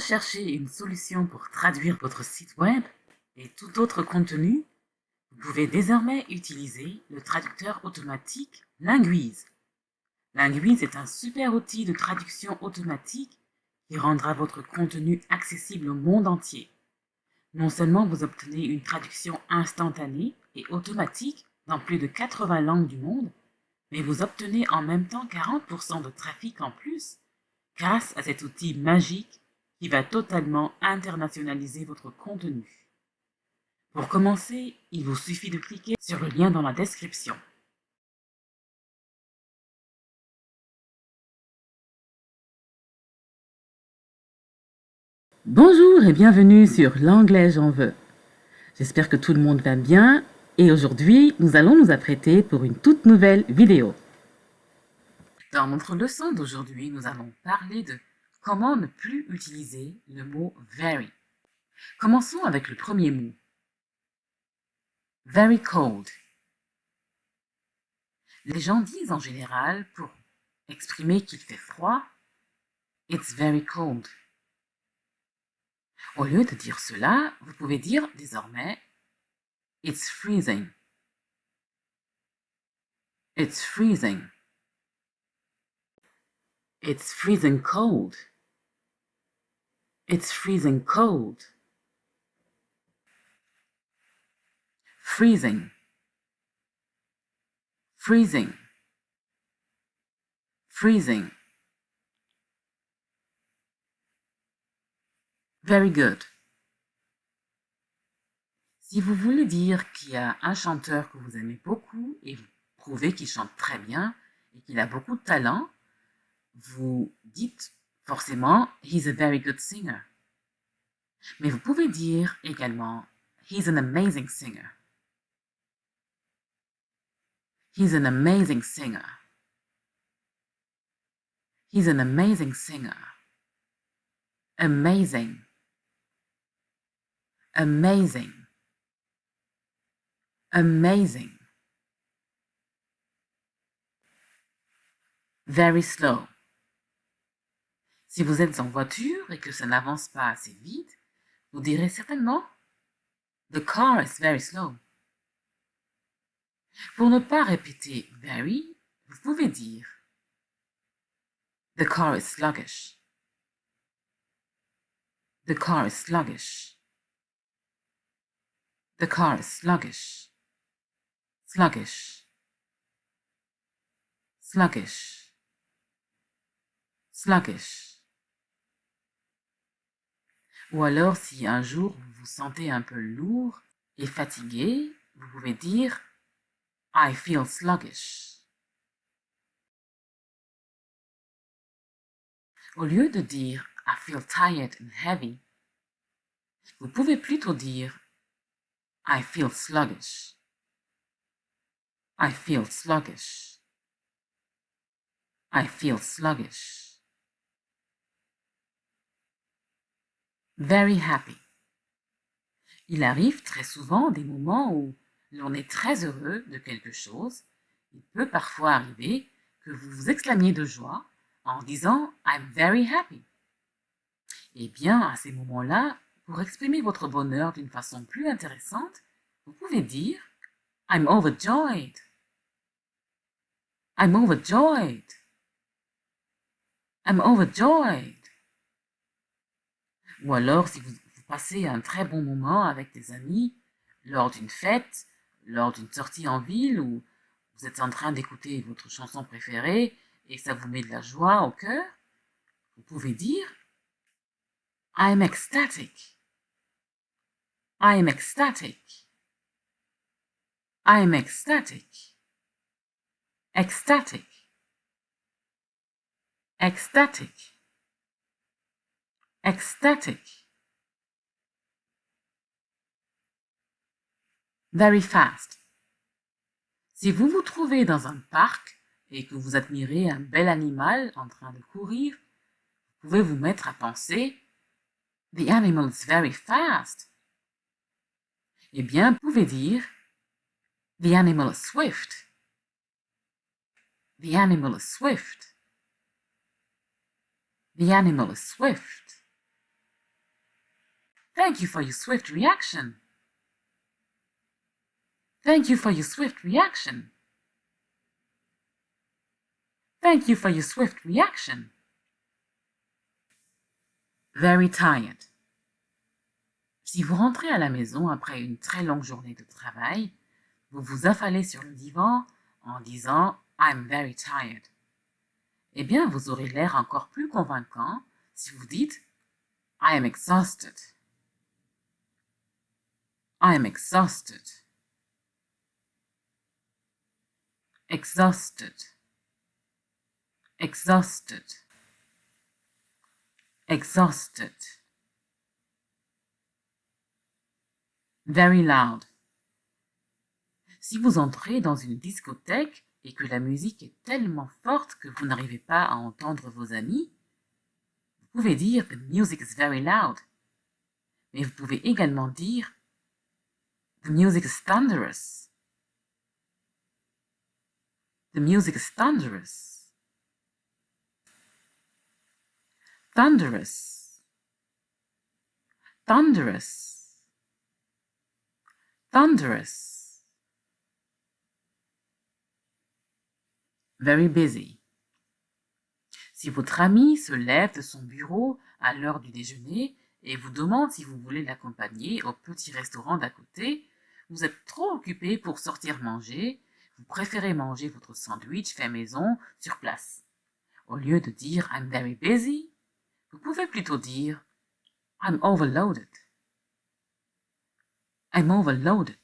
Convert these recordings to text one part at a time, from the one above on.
recherchez une solution pour traduire votre site web et tout autre contenu, vous pouvez désormais utiliser le traducteur automatique Linguise. Linguise est un super outil de traduction automatique qui rendra votre contenu accessible au monde entier. Non seulement vous obtenez une traduction instantanée et automatique dans plus de 80 langues du monde, mais vous obtenez en même temps 40% de trafic en plus grâce à cet outil magique qui va totalement internationaliser votre contenu. Pour commencer, il vous suffit de cliquer sur le lien dans la description. Bonjour et bienvenue sur L'Anglais j'en veux. J'espère que tout le monde va bien et aujourd'hui, nous allons nous apprêter pour une toute nouvelle vidéo. Dans notre leçon d'aujourd'hui, nous allons parler de comment ne plus utiliser le mot very. Commençons avec le premier mot. Very cold. Les gens disent en général, pour exprimer qu'il fait froid, it's very cold. Au lieu de dire cela, vous pouvez dire désormais it's freezing. It's freezing. It's freezing cold. It's freezing cold. Freezing. Freezing. Freezing. Very good. Si vous voulez dire qu'il y a un chanteur que vous aimez beaucoup et vous prouvez qu'il chante très bien et qu'il a beaucoup de talent, vous dites forcément « He's a very good singer ». Mais vous pouvez dire également « He's an amazing singer ». He's an amazing singer. He's an amazing singer. Amazing. Amazing. Amazing. Very slow. Si vous êtes en voiture et que ça n'avance pas assez vite, vous direz certainement The car is very slow. Pour ne pas répéter very, vous pouvez dire The car is sluggish. The car is sluggish. The car is sluggish. Sluggish. Sluggish. Sluggish. Ou alors, si un jour vous vous sentez un peu lourd et fatigué, vous pouvez dire I feel sluggish. Au lieu de dire I feel tired and heavy, vous pouvez plutôt dire I feel sluggish. I feel sluggish. I feel sluggish. Very happy. Il arrive très souvent des moments où l'on est très heureux de quelque chose. Il peut parfois arriver que vous vous exclamiez de joie en disant « I'm very happy ». Eh bien, à ces moments-là, pour exprimer votre bonheur d'une façon plus intéressante, vous pouvez dire « I'm overjoyed ». I'm overjoyed. I'm overjoyed. Ou alors, si vous passez un très bon moment avec des amis, lors d'une fête, lors d'une sortie en ville, ou vous êtes en train d'écouter votre chanson préférée et ça vous met de la joie au cœur, vous pouvez dire I'm ecstatic. I'm ecstatic. I'm ecstatic. Ecstatic. Ecstatic. Ecstatic. Very fast. Si vous vous trouvez dans un parc et que vous admirez un bel animal en train de courir, vous pouvez vous mettre à penser The animal is very fast. Eh bien, vous pouvez dire The animal is swift. The animal is swift. The animal is swift. Thank you for your swift reaction. Thank you for your swift reaction. Thank you for your swift reaction. Very tired. Si vous rentrez à la maison après une très longue journée de travail, vous vous affalez sur le divan en disant I'm very tired. Eh bien, vous aurez l'air encore plus convaincant si vous dites I am exhausted. I am exhausted. Exhausted. Exhausted. Exhausted. Very loud. Si vous entrez dans une discothèque et que la musique est tellement forte que vous n'arrivez pas à entendre vos amis, vous pouvez dire The music is very loud. Mais vous pouvez également dire The music is thunderous. The music is thunderous. Thunderous. Thunderous. Thunderous. Very busy. Si votre ami se lève de son bureau à l'heure du déjeuner et vous demande si vous voulez l'accompagner au petit restaurant d'à côté, vous êtes trop occupé pour sortir manger, vous préférez manger votre sandwich fait maison sur place. Au lieu de dire I'm very busy, vous pouvez plutôt dire I'm overloaded. I'm overloaded.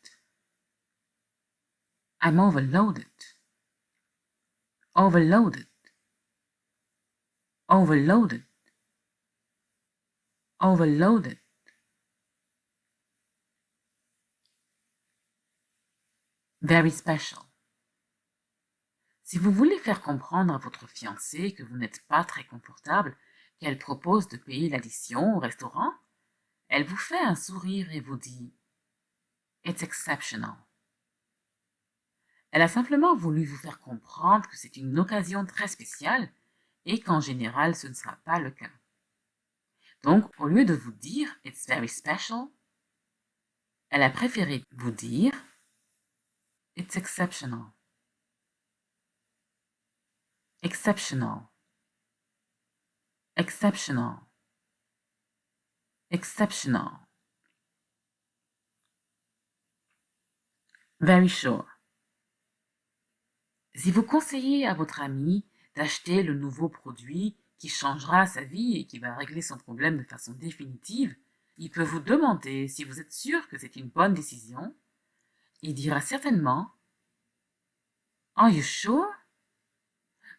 I'm overloaded. Overloaded. Overloaded. Overloaded. Very special. Si vous voulez faire comprendre à votre fiancée que vous n'êtes pas très confortable, qu'elle propose de payer l'addition au restaurant, elle vous fait un sourire et vous dit « It's exceptional ». Elle a simplement voulu vous faire comprendre que c'est une occasion très spéciale et qu'en général ce ne sera pas le cas. Donc, au lieu de vous dire « It's very special », elle a préféré vous dire « It's exceptional ». Exceptional. Exceptional. Exceptional. Very sure. Si vous conseillez à votre ami d'acheter le nouveau produit qui changera sa vie et qui va régler son problème de façon définitive, il peut vous demander si vous êtes sûr que c'est une bonne décision. Il dira certainement « Are you sure ?»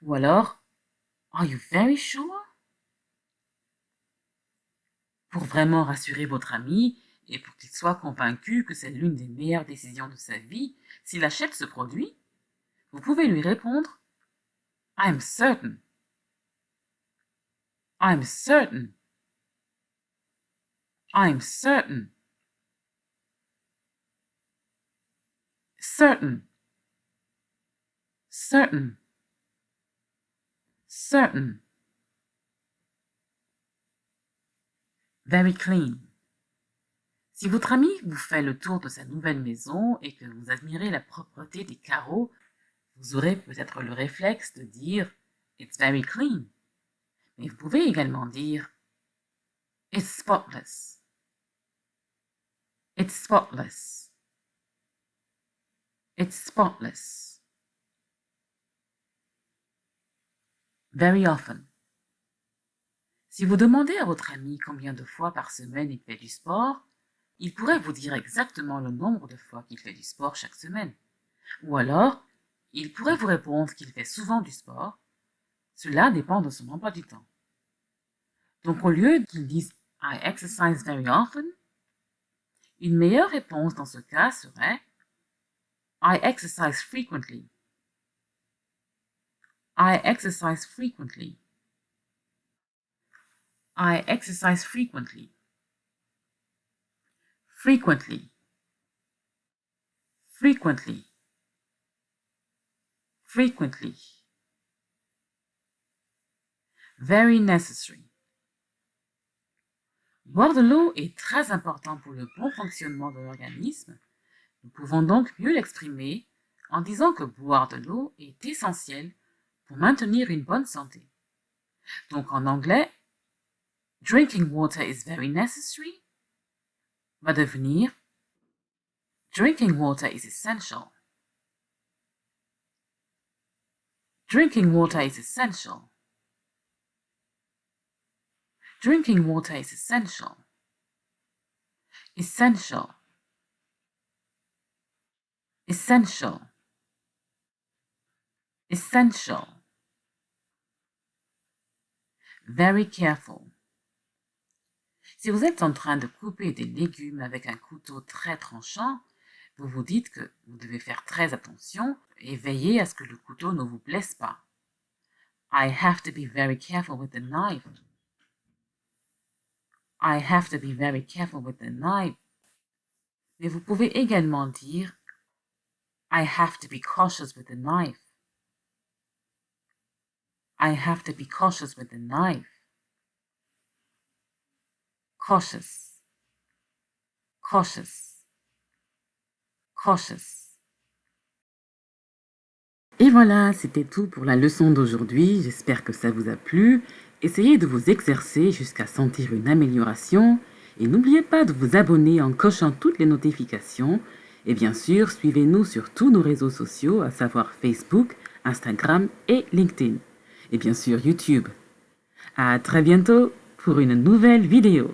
ou alors « Are you very sure ?» Pour vraiment rassurer votre ami et pour qu'il soit convaincu que c'est l'une des meilleures décisions de sa vie, s'il achète ce produit, vous pouvez lui répondre « I'm certain ». I'm certain. I'm certain. Certain. Certain. Certain. Very clean. Si votre ami vous fait le tour de sa nouvelle maison et que vous admirez la propreté des carreaux, vous aurez peut-être le réflexe de dire « It's very clean ». Mais vous pouvez également dire « It's spotless ». It's spotless. It's spotless. Very often. Si vous demandez à votre ami combien de fois par semaine il fait du sport, il pourrait vous dire exactement le nombre de fois qu'il fait du sport chaque semaine. Ou alors, il pourrait vous répondre qu'il fait souvent du sport. Cela dépend de son emploi du temps. Donc au lieu qu'il dise « I exercise very often », une meilleure réponse dans ce cas serait « I exercise frequently ». I exercise frequently. I exercise frequently. Frequently. Frequently. Frequently. Very necessary. Boire de l'eau est très important pour le bon fonctionnement de l'organisme. Nous pouvons donc mieux l'exprimer en disant que boire de l'eau est essentiel pour maintenir une bonne santé. Donc en anglais, drinking water is very necessary va devenir drinking water is essential. Drinking water is essential. Drinking water is essential. Essential. Essential. Essential. Very careful. Si vous êtes en train de couper des légumes avec un couteau très tranchant, vous vous dites que vous devez faire très attention et veiller à ce que le couteau ne vous blesse pas. I have to be very careful with the knife. I have to be very careful with the knife. Mais vous pouvez également dire I have to be cautious with the knife. I have to be cautious with the knife. Cautious. Cautious. Cautious. Et voilà, c'était tout pour la leçon d'aujourd'hui. J'espère que ça vous a plu. Essayez de vous exercer jusqu'à sentir une amélioration. Et n'oubliez pas de vous abonner en cochant toutes les notifications. Et bien sûr, suivez-nous sur tous nos réseaux sociaux, à savoir Facebook, Instagram et LinkedIn. Et bien sûr, YouTube. À très bientôt pour une nouvelle vidéo.